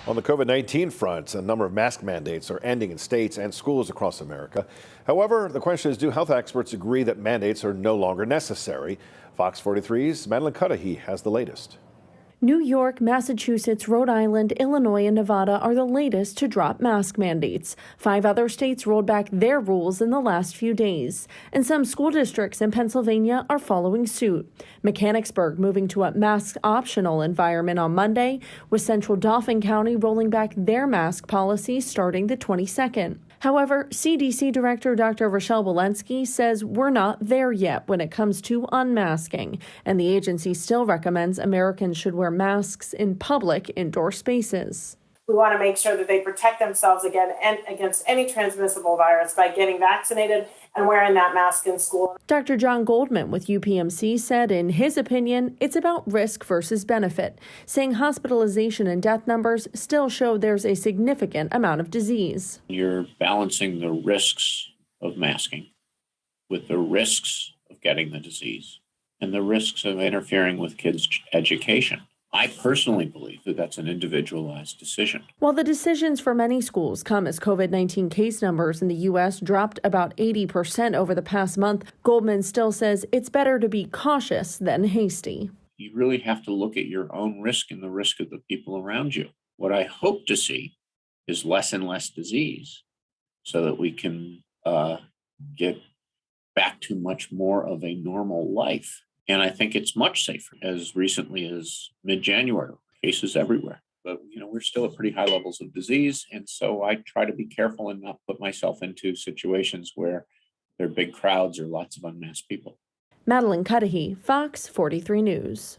On the COVID-19 front, a number of mask mandates are ending in states and schools across America. However, the question is, do health experts agree that mandates are no longer necessary? Fox 43's Madeline Cudahy has the latest. New York, Massachusetts, Rhode Island, Illinois, and Nevada are the latest to drop mask mandates. 5 other states rolled back their rules in the last few days. And some school districts in Pennsylvania are following suit. Mechanicsburg moving to a mask optional environment on Monday, with Central Dauphin County rolling back their mask policy starting the 22nd. However, CDC Director Dr. Rochelle Walensky says we're not there yet when it comes to unmasking, and the agency still recommends Americans should wear masks in public indoor spaces. We want to make sure that they protect themselves again and against any transmissible virus by getting vaccinated and wearing that mask in school. Dr. John Goldman with UPMC said, in his opinion, it's about risk versus benefit, saying hospitalization and death numbers still show there's a significant amount of disease. You're balancing the risks of masking with the risks of getting the disease and the risks of interfering with kids' education. I personally believe that that's an individualized decision. While the decisions for many schools come as COVID-19 case numbers in the U.S. dropped about 80% over the past month, Goldman still says it's better to be cautious than hasty. You really have to look at your own risk and the risk of the people around you. What I hope to see is less and less disease so that we can get back to much more of a normal life. And I think it's much safer. As recently as mid-January, cases everywhere. But, we're still at pretty high levels of disease. And so I try to be careful and not put myself into situations where there are big crowds or lots of unmasked people. Madeline Cudahy, Fox 43 News.